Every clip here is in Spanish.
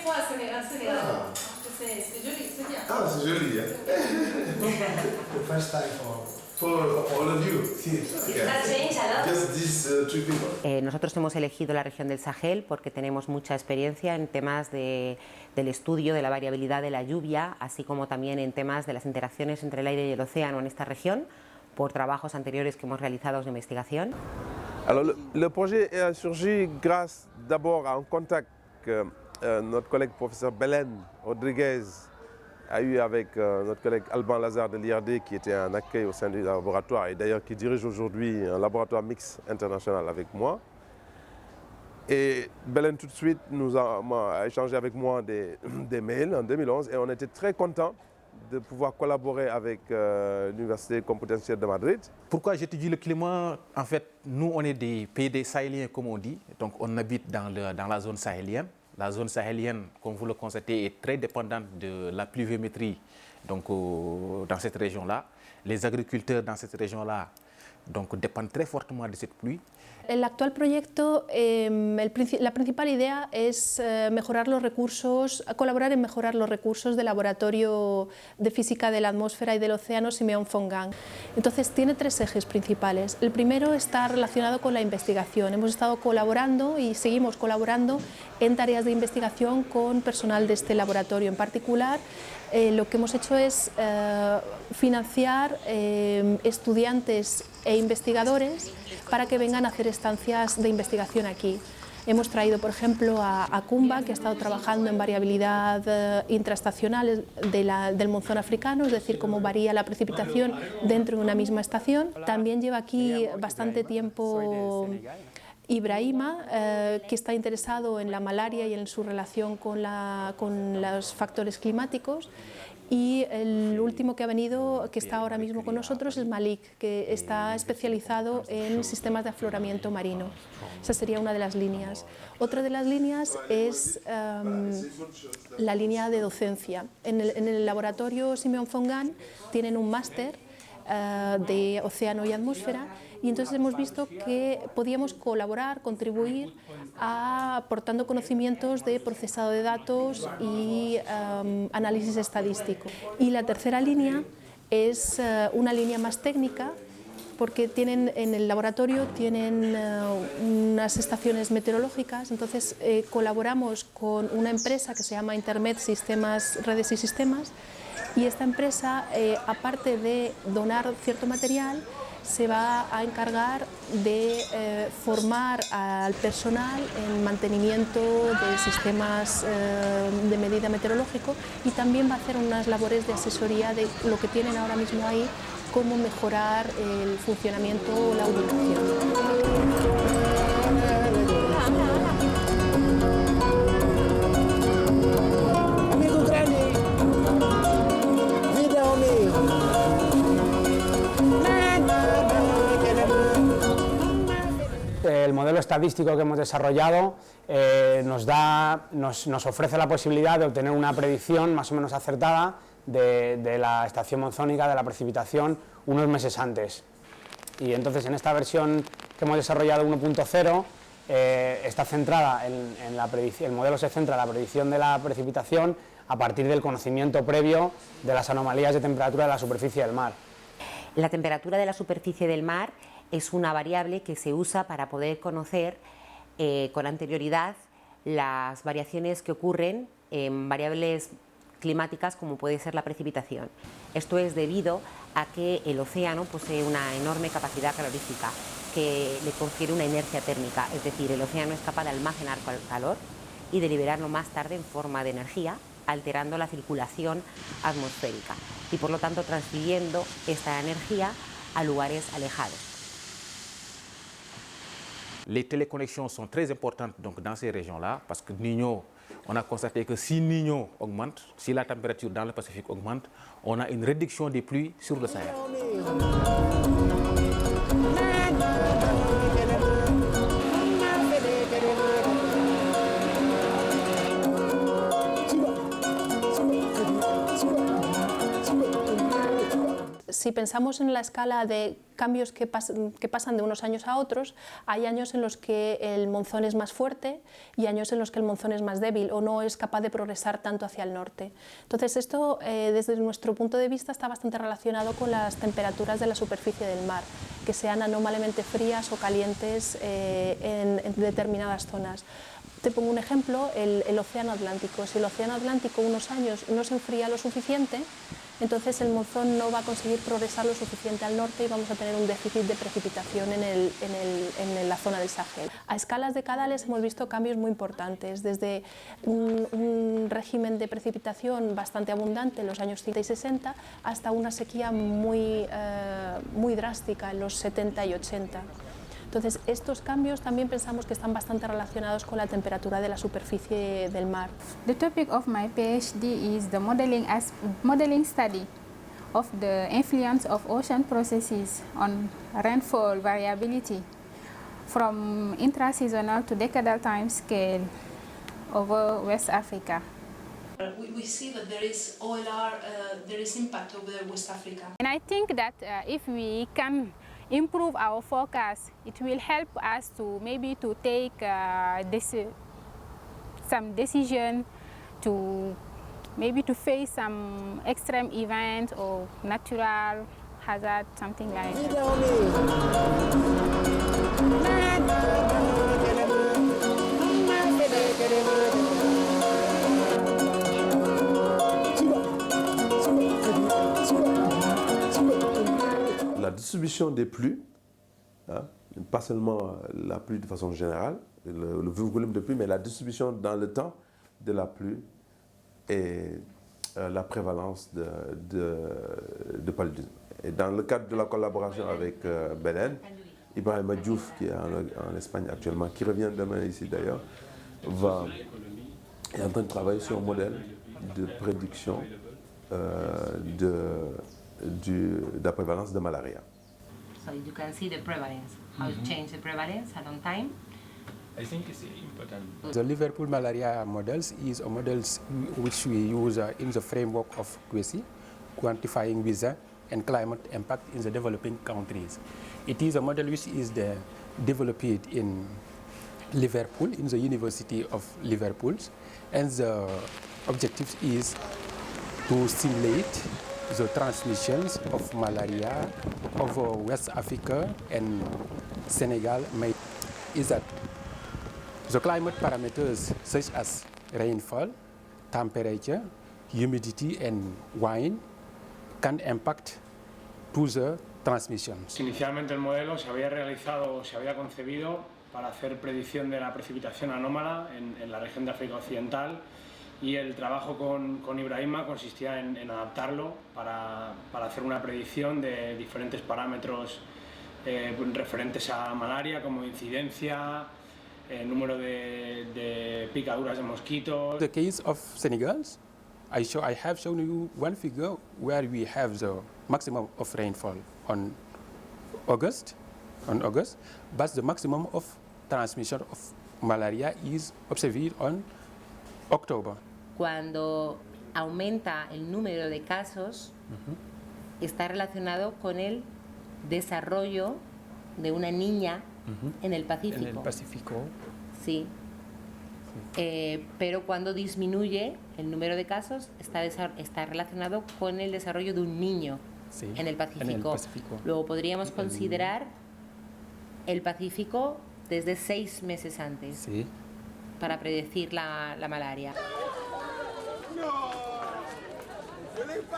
fois à Sénégal. C'est joli, c'est bien. Ah, c'est joli, hein? The first time For all of you. sí. Okay. Just these three people. Nosotros hemos elegido la región del Sahel porque tenemos mucha experiencia en temas del estudio de la variabilidad de la lluvia, así como también en temas de las interacciones entre el aire y el océano en esta región, por trabajos anteriores que hemos realizado de investigación. Alors le projet a surgi grâce d'abord à un contact que notre collègue professeur Belen Rodriguez a eu avec notre collègue Alban Lazare de l'IRD qui était un accueil au sein du laboratoire et d'ailleurs qui dirige aujourd'hui un laboratoire mixte international avec moi. Et Belen tout de suite a échangé avec moi des mails en 2011 et on était très contents de pouvoir collaborer avec l'Université Complutense de Madrid. Pourquoi j'étudie le climat? En fait, nous, on est des pays sahéliens, comme on dit. Donc, on habite dans la zone sahélienne. La zone sahélienne, comme vous le constatez, est très dépendante de la pluviométrie donc, dans cette région-là. Les agriculteurs dans cette région-là dependen très fortement de cette pluie. El actual proyecto, la principal idea es mejorar los recursos, colaborar en mejorar los recursos del Laboratorio de Física de la Atmósfera y del Océano Simeón Fongan. Entonces tiene tres ejes principales. El primero está relacionado con la investigación. Hemos estado colaborando y seguimos colaborando en tareas de investigación con personal de este laboratorio. En particular, lo que hemos hecho es financiar estudiantes e investigadores para que vengan a hacer estancias de investigación aquí. Hemos traído, por ejemplo, a Kumba, que ha estado trabajando en variabilidad intraestacional del monzón africano, es decir, cómo varía la precipitación dentro de una misma estación. También lleva aquí bastante tiempo Ibrahima, que está interesado en la malaria y en su relación con los factores climáticos. Y el último que ha venido, que está ahora mismo con nosotros, es Malik, que está especializado en sistemas de afloramiento marino. Esa sería una de las líneas. Otra de las líneas es la línea de docencia. En el laboratorio Simeón Fongan tienen un máster de océano y atmósfera, y entonces hemos visto que podíamos colaborar, contribuir aportando conocimientos de procesado de datos y análisis estadístico. Y la tercera línea es una línea más técnica, porque en el laboratorio tienen unas estaciones meteorológicas, entonces colaboramos con una empresa que se llama Intermed Sistemas, Redes y Sistemas, y esta empresa, aparte de donar cierto material, se va a encargar de formar al personal en mantenimiento de sistemas de medida meteorológico, y también va a hacer unas labores de asesoría de lo que tienen ahora mismo ahí, cómo mejorar el funcionamiento o la ubicación. El modelo estadístico que hemos desarrollado nos ofrece la posibilidad de obtener una predicción más o menos acertada de la estación monzónica, de la precipitación, unos meses antes. Y entonces en esta versión que hemos desarrollado 1.0 está centrada en la predicción, el modelo se centra en la predicción de la precipitación a partir del conocimiento previo de las anomalías de temperatura de la superficie del mar. La temperatura de la superficie del mar es una variable que se usa para poder conocer con anterioridad las variaciones que ocurren en variables climáticas como puede ser la precipitación. Esto es debido a que el océano posee una enorme capacidad calorífica que le confiere una inercia térmica, es decir, el océano es capaz de almacenar calor y de liberarlo más tarde en forma de energía, alterando la circulación atmosférica y por lo tanto transfiriendo esta energía a lugares alejados. Les téléconnexions sont très importantes donc, dans ces régions-là, parce que Niño, on a constaté que si Niño augmente, si la température dans le Pacifique augmente, on a une réduction des pluies sur le Sahel. si pensamos en la escala de cambios que pasan de unos años a otros, hay años en los que el monzón es más fuerte y años en los que el monzón es más débil o no es capaz de progresar tanto hacia el norte. Entonces esto, desde nuestro punto de vista, está bastante relacionado con las temperaturas de la superficie del mar, que sean anómalamente frías o calientes en determinadas zonas. Te pongo un ejemplo, el Océano Atlántico. Si el Océano Atlántico unos años no se enfría lo suficiente, entonces el monzón no va a conseguir progresar lo suficiente al norte y vamos a tener un déficit de precipitación en la zona del Sahel. A escalas decadales hemos visto cambios muy importantes, desde un régimen de precipitación bastante abundante en los años 50 y 60 hasta una sequía muy drástica en los 70 y 80. Entonces, estos cambios también pensamos que están bastante relacionados con la temperatura de la superficie del mar. The topic of my PhD is the modeling study of the influence of ocean processes on rainfall variability from intraseasonal to decadal time scale over West Africa. We see that there is OLR, there is impact over West Africa. And I think that if we can improve our forecast, it will help us to maybe to take some decision to maybe to face some extreme event or natural hazard, something like La distribution des pluies, hein, pas seulement la pluie de façon générale, le volume de pluie, mais la distribution dans le temps de la pluie et la prévalence de paludisme. Et dans le cadre de la collaboration avec Belen, Ibrahima Diouf, qui est en Espagne actuellement, qui revient demain ici d'ailleurs, est en train de travailler sur un modèle de prédiction de la prévalence de malaria. So you can see the prevalence, how it changed the prevalence along time. I think it's important. The Liverpool malaria models is a models which we use in the framework of QESI, quantifying weather and climate impact in the developing countries. It is a model which is developed in Liverpool, in the University of Liverpool, and the objective is to simulate the transmissions of malaria over West Africa and Senegal. Is that the climate parameters such as rainfall, temperature, humidity and wind can impact to the transmissions. Inicialmente el modelo se había realizado, se había concebido para hacer predicción de la precipitación anómala en la región de África Occidental, y el trabajo con Ibrahima consistía en adaptarlo para hacer una predicción de diferentes parámetros referentes a malaria, como incidencia, número de picaduras de mosquitos. The case of Senegal, I have shown you one figure where we have the maximum of rainfall on August, but the maximum of transmission of malaria is observed on October. Cuando aumenta el número de casos, está relacionado con el desarrollo de una niña en el Pacífico. En el Pacífico. Sí. Pero cuando disminuye el número de casos, está relacionado con el desarrollo de un niño en el Pacífico. Luego podríamos considerar el Pacífico desde 6 meses antes para predecir la malaria.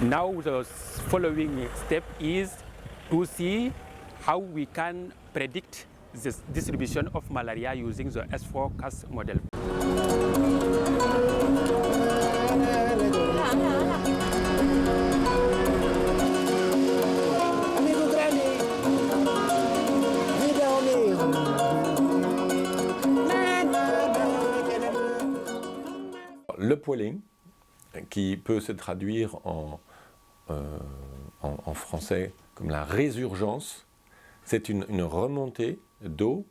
Now the following step is to see how we can predict the distribution of malaria using the S4CAS model. Le polling, qui peut se traduire en français comme la résurgence, c'est une remontée d'eau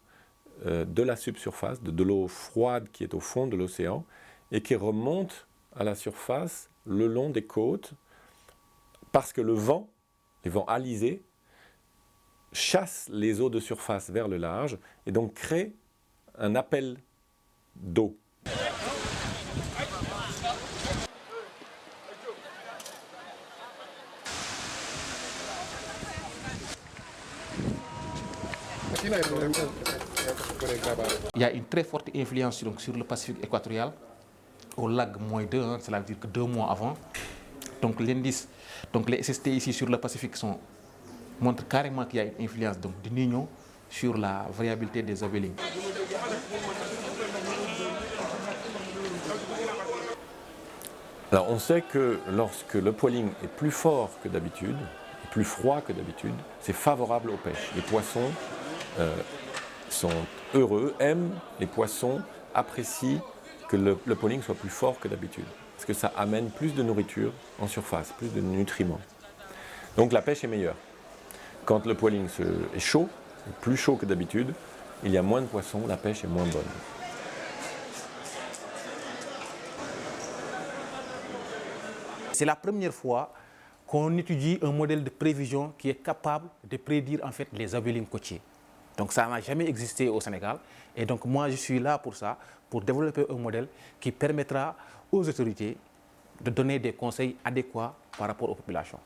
de la subsurface, de l'eau froide qui est au fond de l'océan et qui remonte à la surface le long des côtes parce que le vent les vents alizés chassent les eaux de surface vers le large et donc créent un appel d'eau. Il y a une très forte influence donc, sur le Pacifique équatorial, au lag -2, cela veut dire que 2 mois avant. Donc l'indice, donc les SST ici sur le Pacifique montrent carrément qu'il y a une influence donc, du Niño sur la variabilité des obélings. Alors on sait que lorsque le poiling est plus fort que d'habitude, plus froid que d'habitude, c'est favorable aux pêches. Les poissons sont heureux, aiment les poissons, apprécient que le poiling soit plus fort que d'habitude. Parce que ça amène plus de nourriture en surface, plus de nutriments. Donc la pêche est meilleure. Quand le poiling est chaud, plus chaud que d'habitude, il y a moins de poissons, la pêche est moins bonne. C'est la première fois qu'on étudie un modèle de prévision qui est capable de prédire en fait les obélings côtiers. Donc ça n'a jamais existé au Sénégal et donc moi je suis là pour ça, pour développer un modèle qui permettra aux autorités de donner des conseils adéquats par rapport aux populations.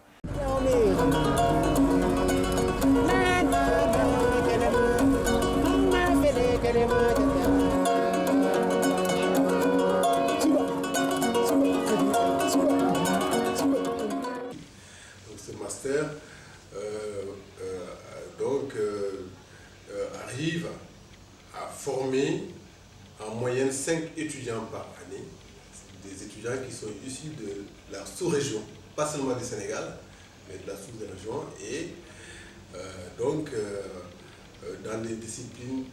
Master arrive à former en moyenne 5 étudiants par année, des étudiants qui sont issus de la sous-région, pas seulement du Sénégal, mais de la sous-région, et dans des disciplines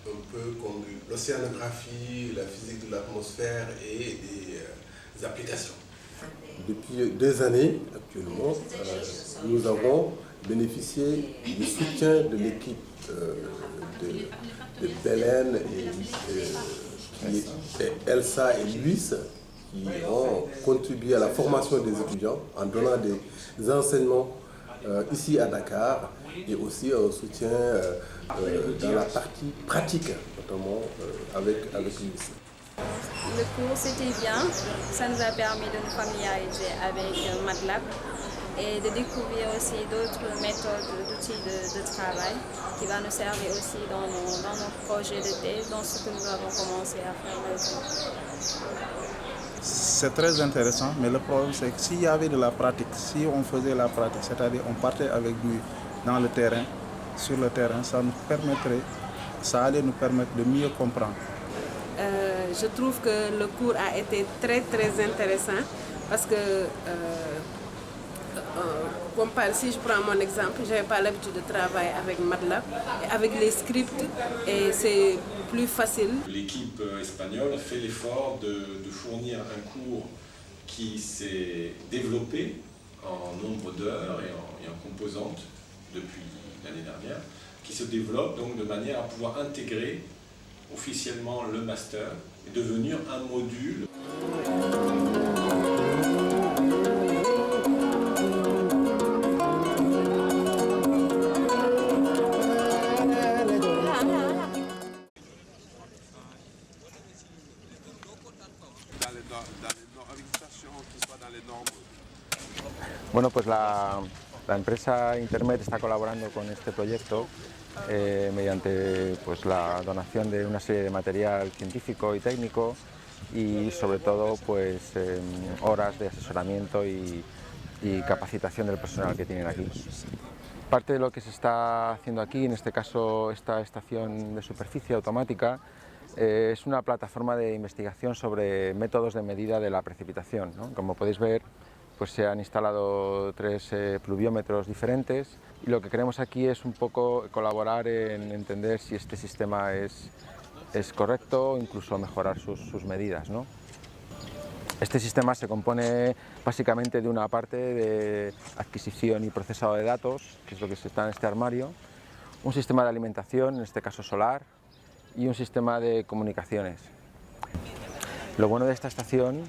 un peu comme l'océanographie, la physique de l'atmosphère et des applications. Depuis 2 années, actuellement, nous avons bénéficié du soutien de l'équipe de Belen et Elsa et Luis, qui ont contribué à la formation des étudiants en donnant des enseignements ici à Dakar et aussi un soutien dans la partie pratique, notamment avec Luis. Le cours c'était bien, ça nous a permis de nous familiariser avec MATLAB et de découvrir aussi d'autres méthodes, d'outils de travail qui va nous servir aussi dans nos projets de thèse, dans ce que nous avons commencé à faire maintenant. C'est très intéressant, mais le problème c'est que s'il y avait de la pratique, si on faisait la pratique, c'est-à-dire on partait avec lui dans le terrain, sur le terrain, ça allait nous permettre de mieux comprendre. Je trouve que le cours a été très intéressant parce que, si je prends mon exemple, je n'avais pas l'habitude de travailler avec MATLAB, et avec les scripts, et c'est plus facile. L'équipe espagnole fait l'effort de fournir un cours qui s'est développé en nombre d'heures et en composantes depuis l'année dernière, qui se développe donc de manière à pouvoir intégrer officiellement le master et devenir un module. Bueno, pues la empresa Intermed está colaborando con este proyecto mediante pues, la donación de una serie de material científico y técnico y sobre todo pues, horas de asesoramiento y capacitación del personal que tienen aquí. Parte de lo que se está haciendo aquí, en este caso esta estación de superficie automática, es una plataforma de investigación sobre métodos de medida de la precipitación, ¿no? Como podéis ver, pues se han instalado 3 pluviómetros diferentes y lo que queremos aquí es un poco colaborar en entender si este sistema es correcto o incluso mejorar sus medidas, ¿no? Este sistema se compone básicamente de una parte de adquisición y procesado de datos, que es lo que está en este armario, un sistema de alimentación, en este caso solar, y un sistema de comunicaciones. Lo bueno de esta estación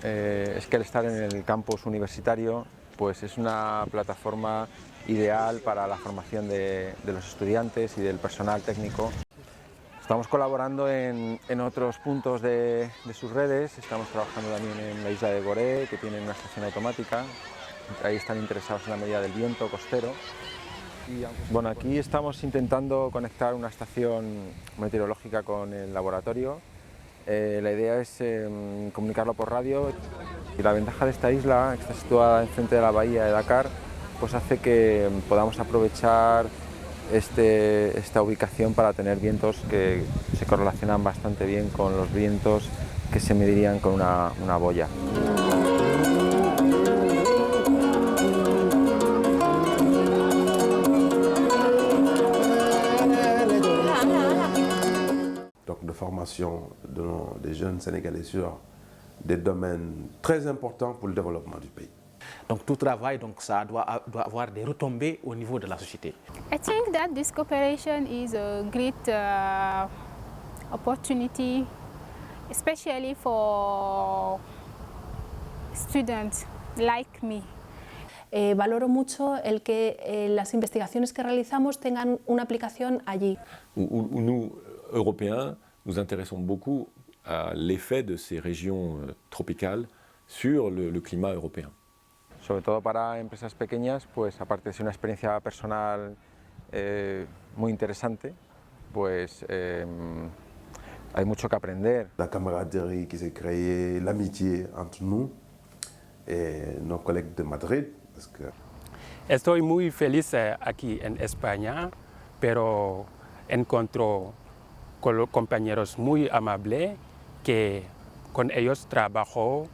es que al estar en el campus universitario pues es una plataforma ideal para la formación de los estudiantes y del personal técnico. Estamos colaborando en otros puntos de sus redes, estamos trabajando también en la isla de Gorée, que tiene una estación automática, ahí están interesados en la medida del viento costero. Bueno, aquí estamos intentando conectar una estación meteorológica con el laboratorio. La idea es comunicarlo por radio y la ventaja de esta isla, que está situada enfrente de la bahía de Dakar, pues hace que podamos aprovechar esta ubicación para tener vientos que se correlacionan bastante bien con los vientos que se medirían con una boya. Donc de formation des jeunes Sénégalais sur des domaines très importants pour le développement du pays. Donc tout travail, donc, ça doit avoir des retombées au niveau de la société. I think that this cooperation is a great opportunity, especially for students like me. Valoro mucho el que las investigaciones que realizamos tengan una aplicación allí. Nous, Européens, nous intéressons beaucoup à l'effet de ces régions tropicales sur le climat européen. Sobre todo para empresas pequeñas, pues aparte de ser una experiencia personal muy interesante, pues hay mucho que aprender. La camaraderie qui s'est créée, l'amitié entre nous et nos collègues de Madrid. Parce que... Estoy muy feliz aquí en España, pero encuentro compañeros muy amables que con ellos trabajo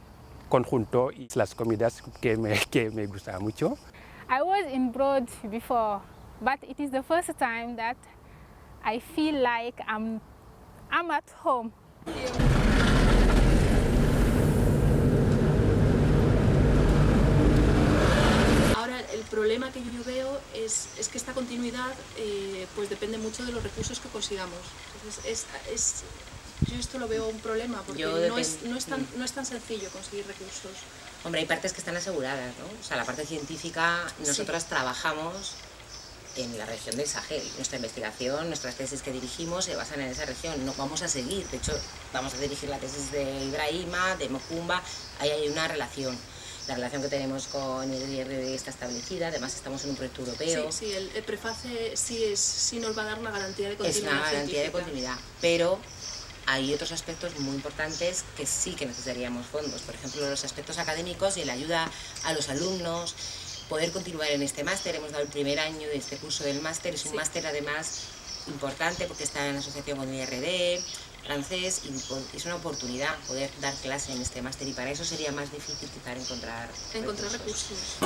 conjunto y las comidas que me gustan mucho. I was in Broad before, but it is the first time that I feel like I'm at home. Ahora, el problema que yo veo es que esta continuidad pues depende mucho de los recursos que consigamos. Entonces, yo esto lo veo un problema, porque no es tan sencillo conseguir recursos. Hombre, hay partes que están aseguradas, ¿no? O sea, la parte científica, nosotras trabajamos en la región del Sahel. Nuestra investigación, nuestras tesis que dirigimos se basan en esa región. No vamos a seguir, de hecho, vamos a dirigir la tesis de Ibrahima, de Mokumba, ahí hay una relación. La relación que tenemos con el IRD está establecida, además estamos en un proyecto europeo. Sí, el preface sí nos va a dar una garantía de continuidad. Es una garantía de continuidad, pero hay otros aspectos muy importantes que sí que necesitaríamos fondos. Por ejemplo, los aspectos académicos y la ayuda a los alumnos, poder continuar en este máster. Hemos dado el primer año de este curso del máster, es un máster además importante porque está en asociación con el IRD, francés, y es una oportunidad poder dar clase en este máster, y para eso sería más difícil quizá encontrar recursos.